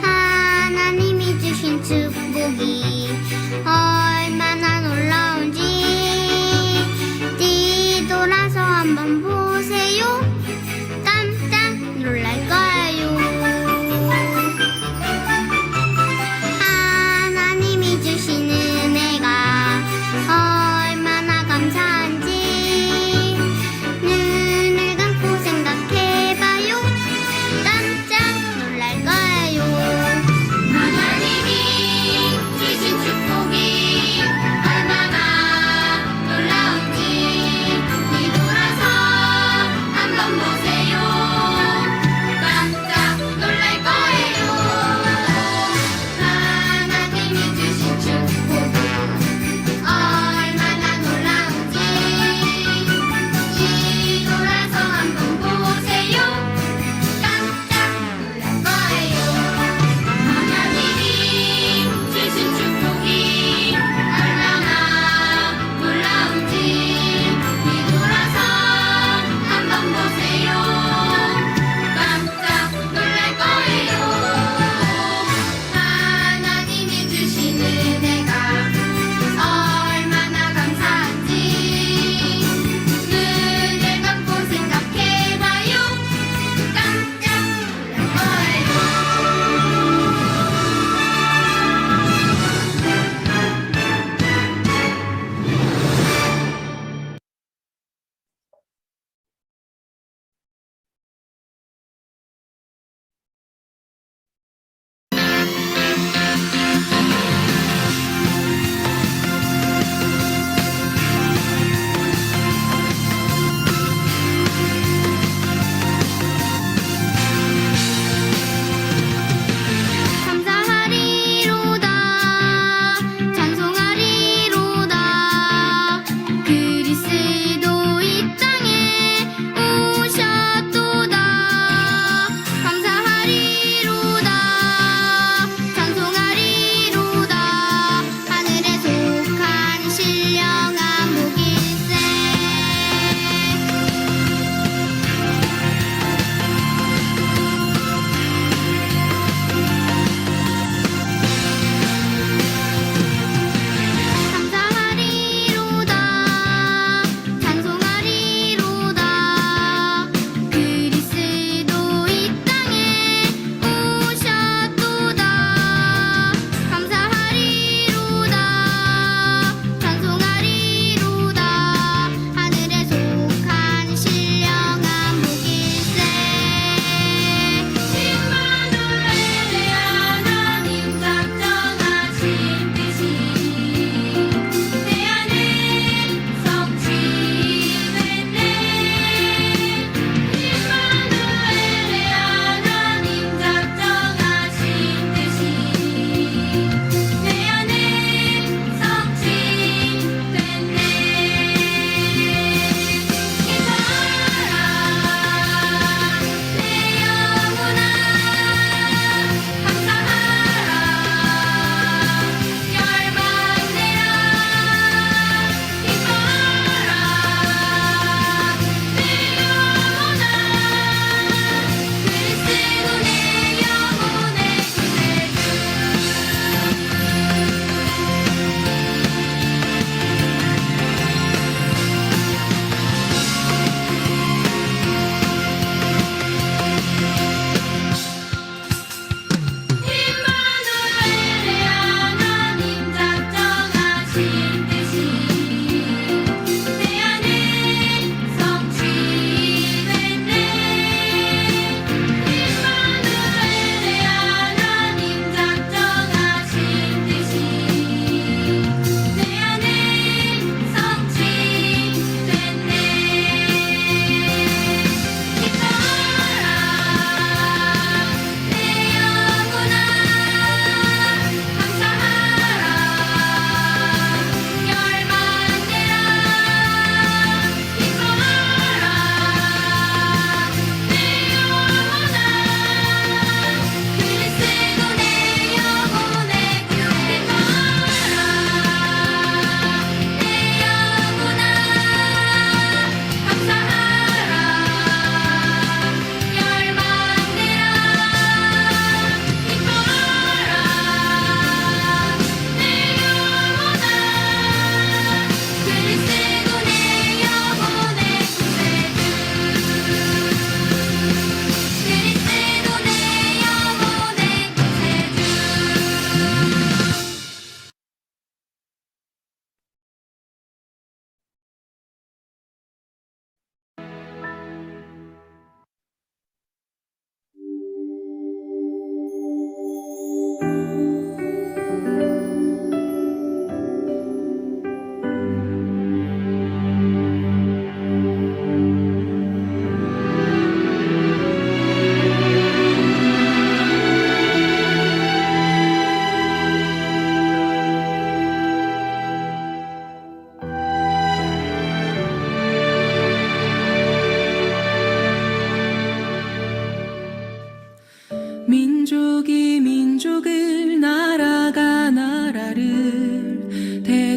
하나님이 주신 축복이 얼마나 놀라운지 뒤돌아서 한번 보세요. 깜짝 놀랄 거예요. 하나님이 주신 은혜가 얼마나 감사한지 눈을 감고 생각해봐요. 깜짝 놀랄 거예요. 하나님이 주신 축복이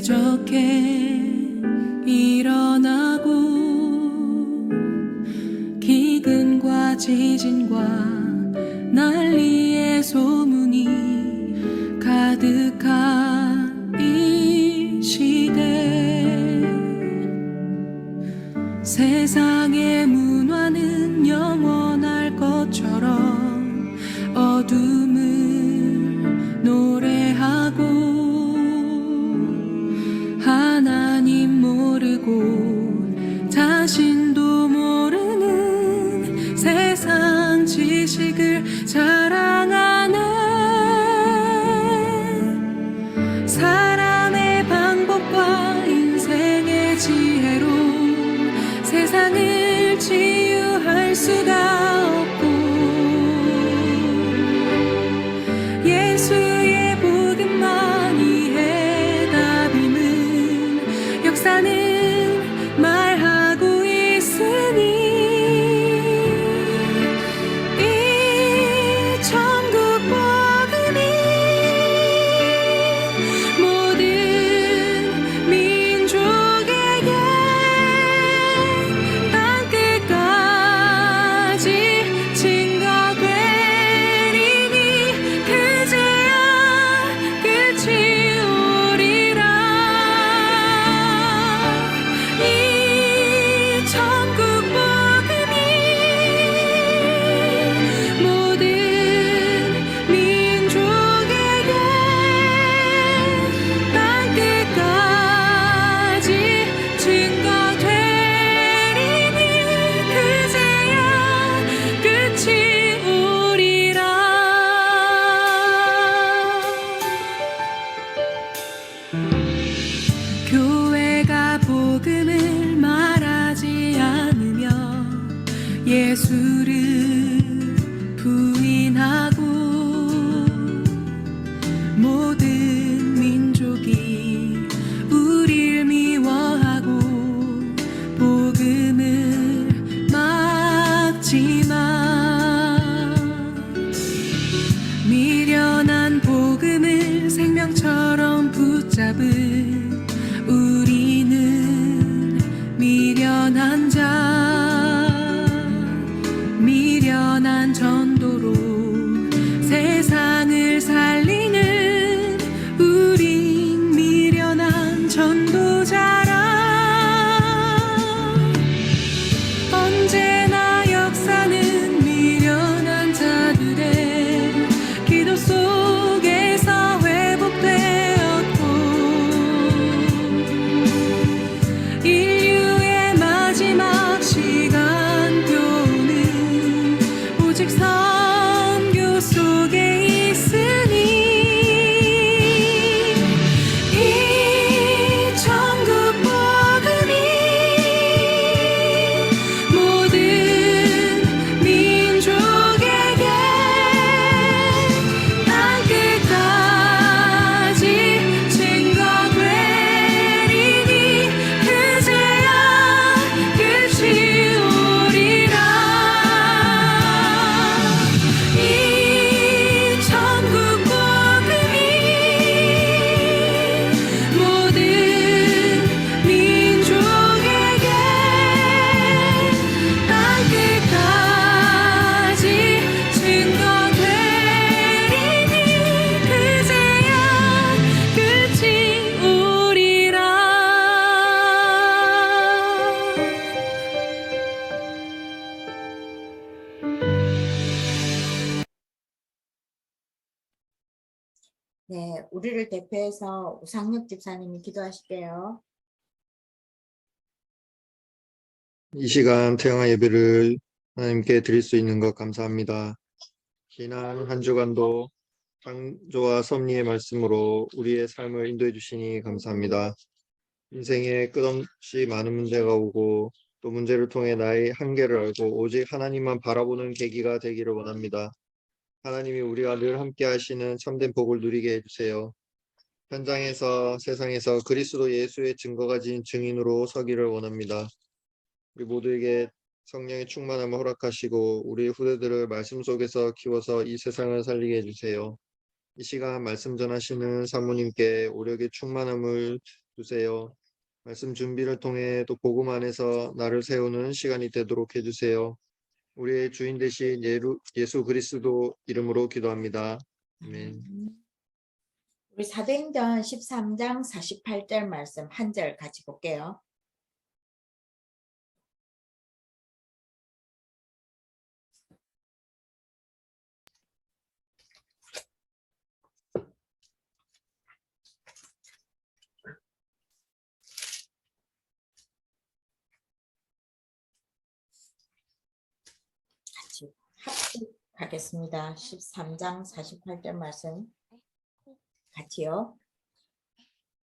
부족해 일어나고 기근과 지진과 난리의 소문이 가득한 이 시대, 세상의 문화는 영원할 것처럼 어둠을 노래하고 하나님 모르고 자신도 모르는 세상 지식을 자랑하네. 사람의 방법과 인생의 지혜로 세상을 치유할 수가 없고, 예수의 복음만이 해답임은 역사는 말하고 있으니, 이 천국 복음이 모든 민족에게 땅끝까지 증거되리니 그제야 끝이 오리라. 이 천국 복음이 모든 민족에게 땅끝까지 증거되리니 그제야 끝이 오리라. 교회가 복음을 말하지 않으면 예수를 부인하고 모든 민족이 우릴 미워하고 복음을 막지만, 미련한 복음을 생명처럼 붙잡은 우리는 미련한 자, 미련한 전도로 세상을 살리는 우린 미련한 전도자라. 언제나 역사는 미련한 자들의 기도 속에서 회복되었고, 인류의 마지막 시간표는 오직 선교 속에 있으니, 이 천국 복음이 모든 민족에게 땅끝까지 증거되리니 그제야 끝이 오리라. 이 천국 복음이 모든 민족에게 땅끝까지 증거되리니 그제야 끝이 오리라. 네, 우리를 대표해서 우상혁 집사님이 기도하실게요. 이 시간 태영아 예배를 하나님께 드릴 수 있는 것 감사합니다. 지난 한 주간도 창조와 섭리의 말씀으로 우리의 삶을 인도해 주시니 감사합니다. 인생에 끝없이 많은 문제가 오고 또 문제를 통해 나의 한계를 알고 오직 하나님만 바라보는 계기가 되기를 원합니다. 하나님이 우리와 늘 함께 하시는 참된 복을 누리게 해주세요. 현장에서 세상에서 그리스도 예수의 증거가 진 증인으로 서기를 원합니다. 우리 모두에게 성령의 충만함을 허락하시고 우리 후대들을 말씀 속에서 키워서 이 세상을 살리게 해주세요. 이 시간 말씀 전하시는 사모님께 오력의 충만함을 주세요. 말씀 준비를 통해 또 복음 안에서 나를 세우는 시간이 되도록 해주세요. 우리의 주인 되신 예수 그리스도 이름으로 기도합니다. 아멘. 우리 사도행전 13장 48절 말씀 한 절 같이 볼게요. 같이 합독하겠습니다. 13장 48절 말씀 같이요.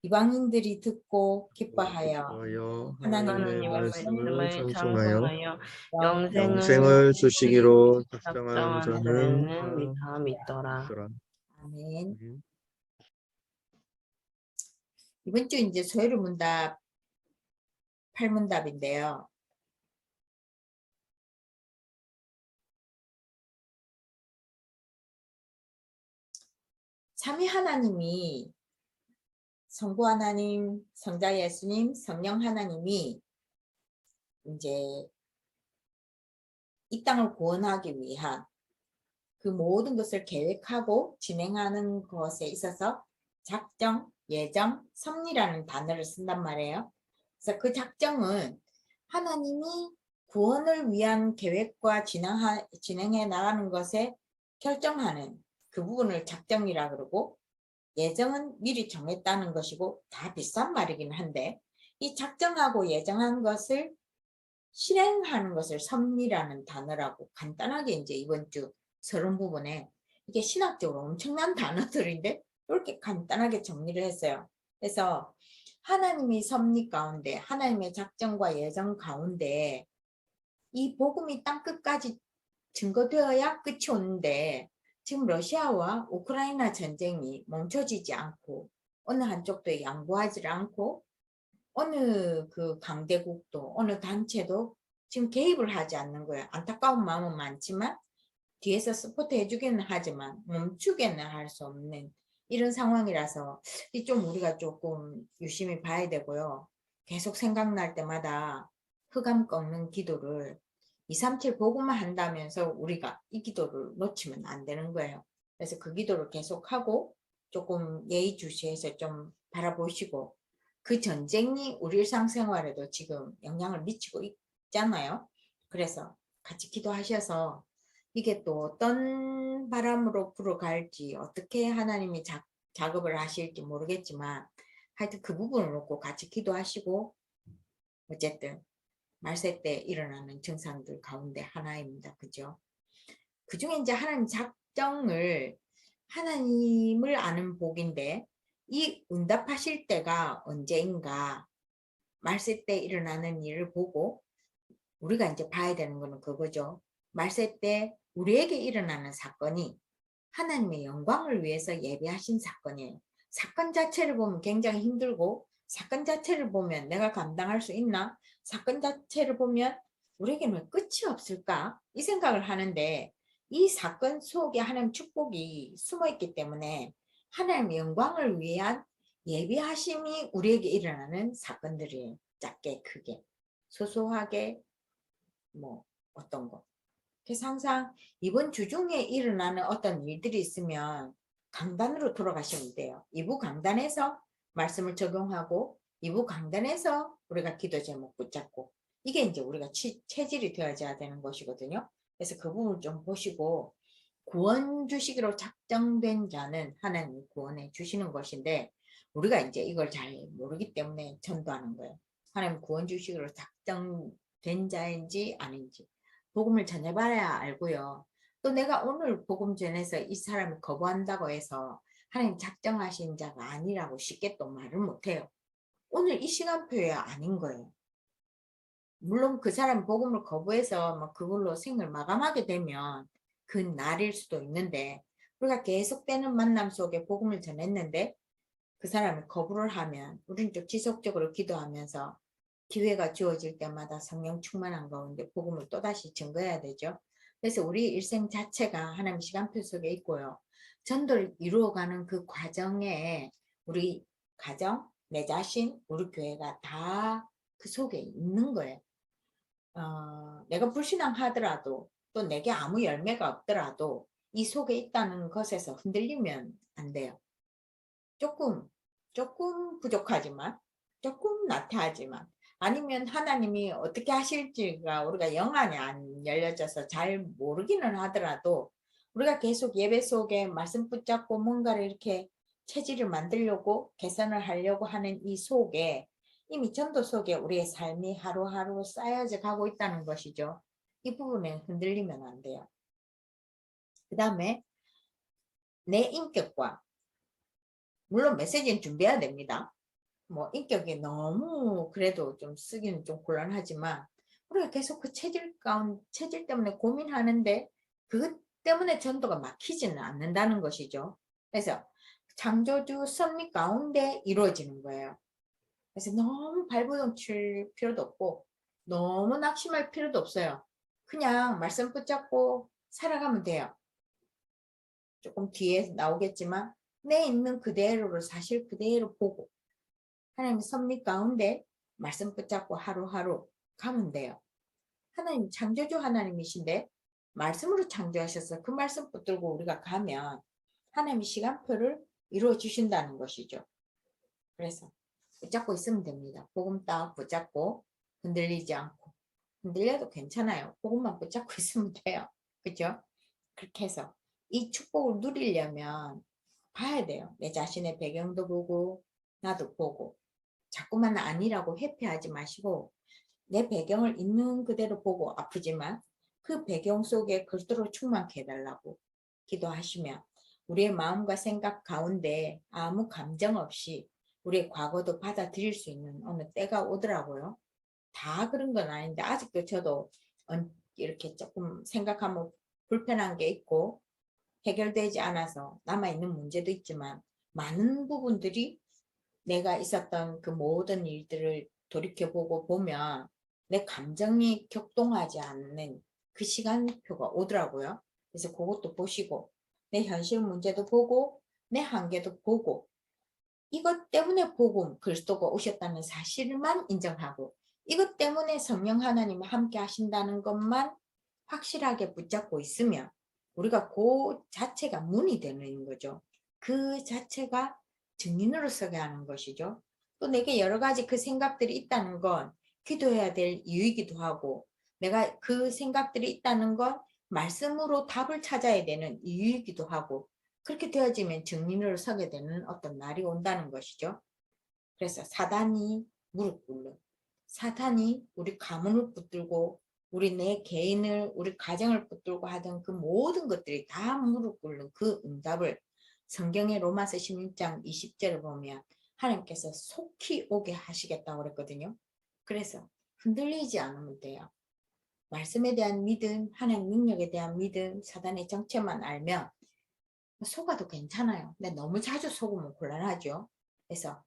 이방인들이 듣고 기뻐하여 기뻐하여 하나님의 하나님의 말씀을 말씀을 찬송하여 찬송하여 영생을 영생을 주시기로 작정한 작정한 자는 자는 다 믿더라. 믿더라. 아멘. 아멘. 이번 주 이제 소요리 문답 8문답인데요. 삼위 하나님이 성부 하나님, 성자 예수님, 성령 하나님이 이제 이 땅을 구원하기 위한 그 모든 것을 계획하고 진행하는 것에 있어서 작정, 예정, 섭리라는 단어를 쓴단 말이에요. 그래서 그 작정은 하나님이 구원을 위한 계획과 진행해 나가는 것에 결정하는 그 부분을 작정이라 그러고, 예정은 미리 정했다는 것이고 다 비싼 말이긴 한데, 이 작정하고 예정한 것을 실행하는 것을 섭리라는 단어라고 간단하게 이제 이번 주 서론 부분에, 이게 신학적으로 엄청난 단어들인데 이렇게 간단하게 정리를 했어요. 그래서 하나님이 섭리 가운데, 하나님의 작정과 예정 가운데 이 복음이 땅끝까지 증거되어야 끝이 오는데, 지금 러시아와 우크라이나 전쟁이 멈춰지지 않고 어느 한쪽도 양보하지 않고 어느 그 강대국도 어느 단체도 지금 개입을 하지 않는 거예요. 안타까운 마음은 많지만 뒤에서 서포트 해주기는 하지만 멈추게는 할 수 없는 이런 상황이라서 좀 우리가 조금 유심히 봐야 되고요. 계속 생각날 때마다 흑암 꺾는 기도를 237 복음만 한다면서 우리가 이 기도를 놓치면 안 되는 거예요. 그래서 그 기도를 계속하고 조금 예의주시해서 좀 바라보시고, 그 전쟁이 우리 일상생활에도 지금 영향을 미치고 있잖아요. 그래서 같이 기도하셔서 이게 또 어떤 바람으로 불어갈지, 어떻게 하나님이 작업을 하실지 모르겠지만 하여튼 그 부분을 놓고 같이 기도하시고, 어쨌든 말세 때 일어나는 증상들 가운데 하나입니다. 그죠? 그 중에 이제 하나님 작정을, 하나님을 아는 복인데 이 응답하실 때가 언제인가, 말세 때 일어나는 일을 보고 우리가 이제 봐야 되는 거는 그거죠. 말세 때 우리에게 일어나는 사건이 하나님의 영광을 위해서 예비하신 사건이에요. 사건 자체를 보면 굉장히 힘들고, 사건 자체를 보면 내가 감당할 수 있나? 사건 자체를 보면 우리에게는 왜 끝이 없을까? 이 생각을 하는데, 이 사건 속에 하나님 축복이 숨어 있기 때문에 하나님의 영광을 위한 예비하심이 우리에게 일어나는 사건들이에요. 작게 크게 소소하게 뭐 어떤 거. 그래서 항상 이번 주 중에 일어나는 어떤 일들이 있으면 강단으로 돌아가시면 돼요. 2부 강단에서 말씀을 적용하고 2부 강단에서 우리가 기도 제목 붙잡고, 이게 이제 우리가 체질이 되어져야 되는 것이거든요. 그래서 그 부분을 좀 보시고, 구원 주시기로 작정된 자는 하나님이 구원해 주시는 것인데, 우리가 이제 이걸 잘 모르기 때문에 전도하는 거예요. 하나님 구원 주시기로 작정된 자인지 아닌지 복음을 전해봐야 알고요. 또 내가 오늘 복음 전해서 이 사람을 거부한다고 해서 하나님 작정하신 자가 아니라고 쉽게 또 말을 못해요. 오늘 이 시간표에 아닌 거예요. 물론 그 사람 복음을 거부해서 뭐 그걸로 생을 마감하게 되면 그 날일 수도 있는데, 우리가 계속되는 만남 속에 복음을 전했는데 그 사람이 거부를 하면 우리는 또 지속적으로 기도하면서 기회가 주어질 때마다 성령 충만한 가운데 복음을 또다시 증거해야 되죠. 그래서 우리 일생 자체가 하나님 시간표 속에 있고요. 전도를 이루어가는 그 과정에 우리 가정, 내 자신, 우리 교회가 다 그 속에 있는 거예요. 내가 불신앙하더라도 또 내게 아무 열매가 없더라도 이 속에 있다는 것에서 흔들리면 안 돼요. 조금 부족하지만, 조금 나태하지만, 아니면 하나님이 어떻게 하실지가 우리가 영안이 안 열려져서 잘 모르기는 하더라도 우리가 계속 예배 속에 말씀 붙잡고 뭔가를 이렇게 체질을 만들려고 개선을 하려고 하는 이 속에 이미 전도 속에 우리의 삶이 하루하루 쌓여져 가고 있다는 것이죠. 이 부분에 흔들리면 안 돼요. 그 다음에 내 인격과, 물론 메시지는 준비해야 됩니다. 뭐 인격이 너무 그래도 좀 쓰기는 좀 곤란하지만 우리가 계속 그 체질 때문에 고민하는데 그것 때문에 전도가 막히지는 않는다는 것이죠. 그래서 창조주 섭리 가운데 이루어지는 거예요. 그래서 너무 발버둥 칠 필요도 없고 너무 낙심할 필요도 없어요. 그냥 말씀 붙잡고 살아가면 돼요. 조금 뒤에 나오겠지만 내 있는 그대로를 사실 그대로 보고 하나님 섭리 가운데 말씀 붙잡고 하루하루 가면 돼요. 하나님 창조주 하나님이신데 말씀으로 창조하셔서 그 말씀 붙들고 우리가 가면 하나님이 시간표를 이루어 주신다는 것이죠. 그래서 붙잡고 있으면 됩니다. 복음 딱 붙잡고 흔들리지 않고, 흔들려도 괜찮아요. 복음만 붙잡고 있으면 돼요. 그죠? 그렇게 해서 이 축복을 누리려면 봐야 돼요. 내 자신의 배경도 보고 나도 보고, 자꾸만 아니라고 회피하지 마시고 내 배경을 있는 그대로 보고, 아프지만 그 배경 속에 그리스도로 충만케 해달라고 기도하시면 우리의 마음과 생각 가운데 아무 감정 없이 우리의 과거도 받아들일 수 있는 어느 때가 오더라고요. 다 그런 건 아닌데 아직도 저도 이렇게 조금 생각하면 불편한 게 있고 해결되지 않아서 남아있는 문제도 있지만, 많은 부분들이 내가 있었던 그 모든 일들을 돌이켜보고 보면 내 감정이 격동하지 않는 그 시간표가 오더라고요. 그래서 그것도 보시고 내 현실 문제도 보고 내 한계도 보고, 이것 때문에 복음 그리스도가 오셨다는 사실만 인정하고 이것 때문에 성령 하나님이 함께 하신다는 것만 확실하게 붙잡고 있으면 우리가 그 자체가 문이 되는 거죠. 그 자체가 증인으로 서게 하는 것이죠. 또 내게 여러 가지 그 생각들이 있다는 건 기도해야 될 이유이기도 하고, 내가 그 생각들이 있다는 건 말씀으로 답을 찾아야 되는 이유이기도 하고, 그렇게 되어지면 증인으로 서게 되는 어떤 날이 온다는 것이죠. 그래서 사단이 무릎 꿇는, 사탄이 우리 가문을 붙들고 우리 내 개인을, 우리 가정을 붙들고 하던 그 모든 것들이 다 무릎 꿇는 그 응답을 성경의 로마서 16장 20절을 보면 하나님께서 속히 오게 하시겠다고 그랬거든요. 그래서 흔들리지 않으면 돼요. 말씀에 대한 믿음, 하나님 능력에 대한 믿음, 사단의 정체만 알면 속아도 괜찮아요. 근데 너무 자주 속으면 곤란하죠. 그래서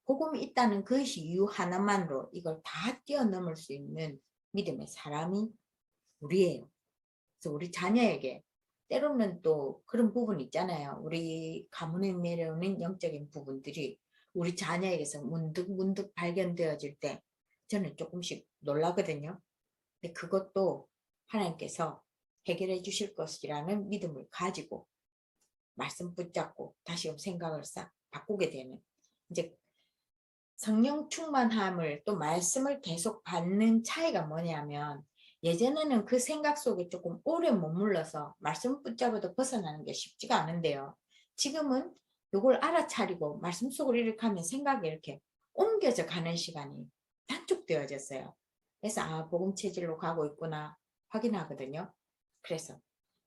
복음이 있다는 그것이 이유 하나만으로 이걸 다 뛰어넘을 수 있는 믿음의 사람이 우리예요. 그래서 우리 자녀에게 때로는 또 그런 부분이 있잖아요. 우리 가문에 내려오는 영적인 부분들이 우리 자녀에게서 문득 발견되어질 때 저는 조금씩 놀라거든요. 근데 그것도 하나님께서 해결해 주실 것이라는 믿음을 가지고 말씀 붙잡고 다시 생각을 싹 바꾸게 되는, 이제 성령 충만함을 또 말씀을 계속 받는 차이가 뭐냐면, 예전에는 그 생각 속에 조금 오래 머물러서 말씀 붙잡아도 벗어나는 게 쉽지가 않은데요. 지금은 이걸 알아차리고 말씀 속으로 이렇게 하면 생각이 이렇게 옮겨져 가는 시간이 단축되어졌어요. 그래서 복음 체질로 가고 있구나 확인하거든요. 그래서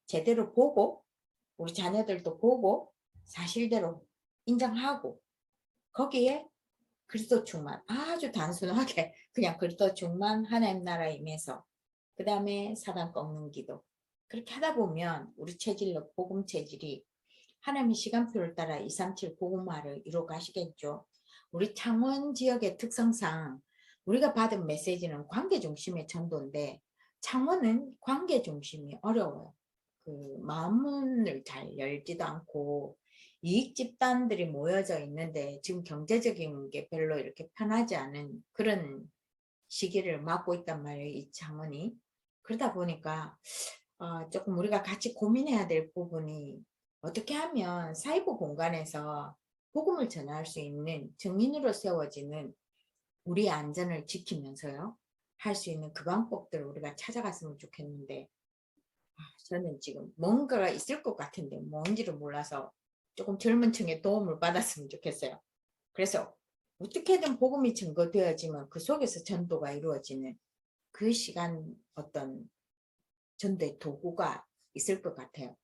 제대로 보고 우리 자녀들도 보고 사실대로 인정하고 거기에 그리스도 충만, 아주 단순하게 그냥 그리스도 충만, 하나님 나라에 임해서 그 다음에 사단 꺾는 기도, 그렇게 하다 보면 우리 체질로 복음 체질이 하나님의 시간표를 따라 237 복음화를 이루어 가시겠죠. 우리 창원 지역의 특성상 우리가 받은 메시지는 관계 중심의 전도인데 창원은 관계 중심이 어려워요. 그 마음문을 잘 열지도 않고 이익 집단들이 모여져 있는데 지금 경제적인 게 별로 이렇게 편하지 않은 그런 시기를 맞고 있단 말이에요. 이 장원이. 그러다 보니까 조금 우리가 같이 고민해야 될 부분이 어떻게 하면 사이버 공간에서 복음을 전할 수 있는 정인으로 세워지는 우리의 안전을 지키면서요. 할 수 있는 그 방법들을 우리가 찾아갔으면 좋겠는데 저는 지금 뭔가가 있을 것 같은데 뭔지를 몰라서 조금 젊은 층의 도움을 받았으면 좋겠어요. 그래서 어떻게든 복음이 증거되어지면 그 속에서 전도가 이루어지는 그 시간 어떤 전도의 도구가 있을 것 같아요.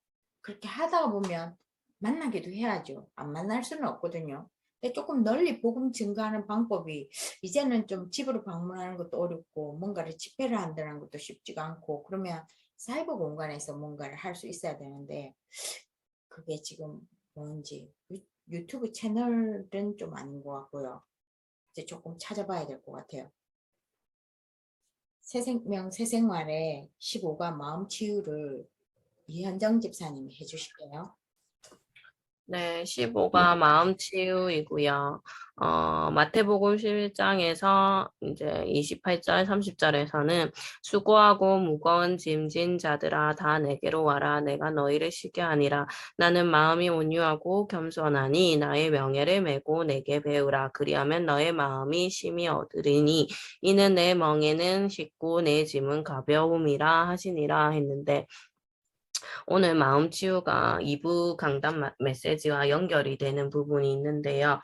그렇게 하다가 보면 만나기도 해야죠. 안 만날 수는 없거든요. 근데 조금 널리 복음 증거하는 방법이 이제는 좀 집으로 방문하는 것도 어렵고 뭔가를 집회를 한다는 것도 쉽지가 않고 그러면 사이버 공간에서 뭔가를 할 수 있어야 되는데 그게 지금 뭔지 유튜브 채널은 좀 아닌 것 같고요. 이제 조금 찾아봐야 될 것 같아요. 새생명 새생활의 15가 마음 치유를 이현정 집사님이 해주실게요. 네, 15가 마음 치유이고요. 마태복음 11장에서 이제 28절, 30절에서는 수고하고 무거운 짐진 자들아 다 내게로 와라. 내가 너희를 쉬게 하니라. 나는 마음이 온유하고 겸손하니 나의 명예를 메고 내게 배우라. 그리하면 너의 마음이 쉼이 얻으리니 이는 내 멍에는 쉽고 내 짐은 가벼움이라 하시니라 했는데 오늘 마음 치유가 2부 강단 메시지와 연결이 되는 부분이 있는데요.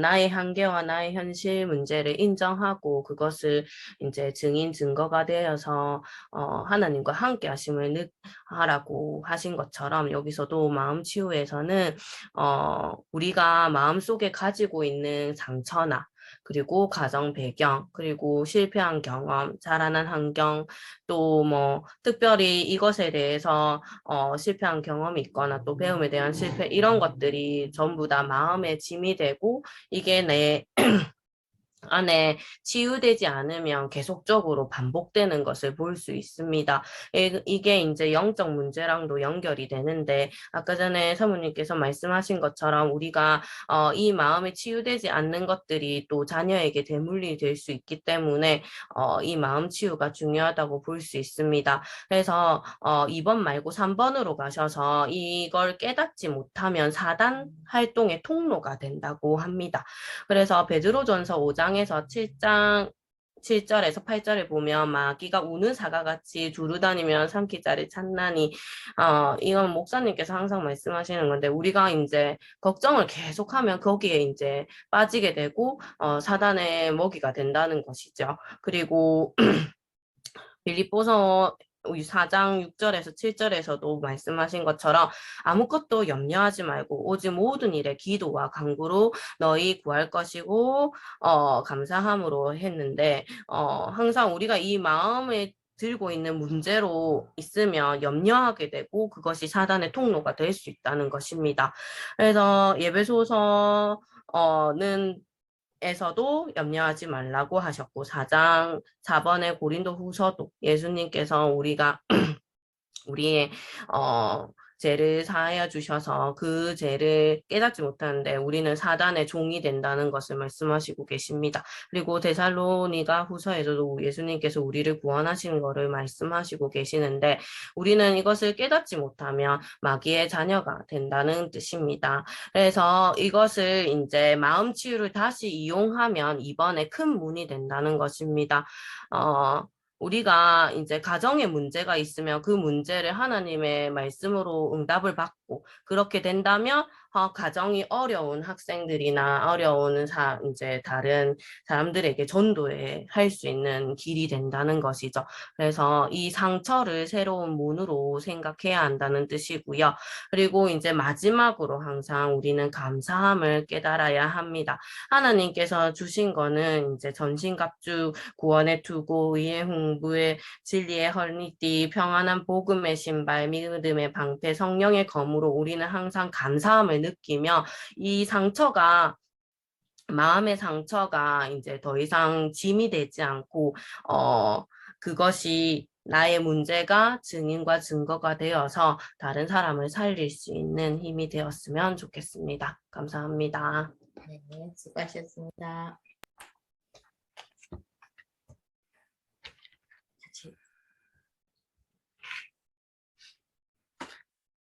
나의 한계와 나의 현실 문제를 인정하고 그것을 이제 증인 증거가 되어서 하나님과 함께 하심을 하라고 하신 것처럼 여기서도 마음 치유에서는 우리가 마음속에 가지고 있는 상처나 그리고 가정 배경, 그리고 실패한 경험, 자라난 환경, 또 뭐 특별히 이것에 대해서 실패한 경험이 있거나 또 배움에 대한 실패 이런 것들이 전부 다 마음의 짐이 되고 이게 내 안에 치유되지 않으면 계속적으로 반복되는 것을 볼 수 있습니다. 이게 이제 영적 문제랑도 연결이 되는데 아까 전에 사모님께서 말씀하신 것처럼 우리가 이 마음이 치유되지 않는 것들이 또 자녀에게 대물림이 될 수 있기 때문에 이 마음 치유가 중요하다고 볼 수 있습니다. 그래서 2번 말고 3번으로 가셔서 이걸 깨닫지 못하면 사단 활동의 통로가 된다고 합니다. 그래서 베드로전서 5장에서 7절에서 8절에 보면 마귀가 우는 사과같이 두루다니며 삼키자를 찾나니 이건 목사님께서 항상 말씀하시는 건데 우리가 이제 걱정을 계속하면 거기에 이제 빠지게 되고 사단의 먹이가 된다는 것이죠. 그리고 빌립보서 4장 6절에서 7절에서도 말씀하신 것처럼 아무것도 염려하지 말고 오직 모든 일에 기도와 간구로 너희 구할 것이고 감사함으로 했는데 항상 우리가 이 마음에 들고 있는 문제로 있으면 염려하게 되고 그것이 사단의 통로가 될 수 있다는 것입니다. 그래서 예배소서는 에서도 염려하지 말라고 하셨고 4장 4번의 고린도 후서도 예수님께서 우리가 우리의 죄를 사하여 주셔서 그 죄를 깨닫지 못하는데 우리는 사단의 종이 된다는 것을 말씀하시고 계십니다. 그리고 데살로니가 후서에서도 예수님께서 우리를 구원하시는 것을 말씀하시고 계시는데 우리는 이것을 깨닫지 못하면 마귀의 자녀가 된다는 뜻입니다. 그래서 이것을 이제 마음 치유를 다시 이용하면 이번에 큰 문이 된다는 것입니다. 우리가 이제 가정에 문제가 있으면 그 문제를 하나님의 말씀으로 응답을 받고 그렇게 된다면 가정이 어려운 학생들이나 어려운 이제 다른 사람들에게 전도해 할 수 있는 길이 된다는 것이죠. 그래서 이 상처를 새로운 문으로 생각해야 한다는 뜻이고요. 그리고 이제 마지막으로 항상 우리는 감사함을 깨달아야 합니다. 하나님께서 주신 거는 이제 전신갑주 구원의 투구, 의의 홍부의 진리의 허리띠, 평안한 복음의 신발, 믿음의 방패, 성령의 검으로 우리는 항상 감사함을 느끼며 이 상처가 마음의 상처가 이제 더 이상 짐이 되지 않고 그것이 나의 문제가 증인과 증거가 되어서 다른 사람을 살릴 수 있는 힘이 되었으면 좋겠습니다. 감사합니다. 네, 수고하셨습니다.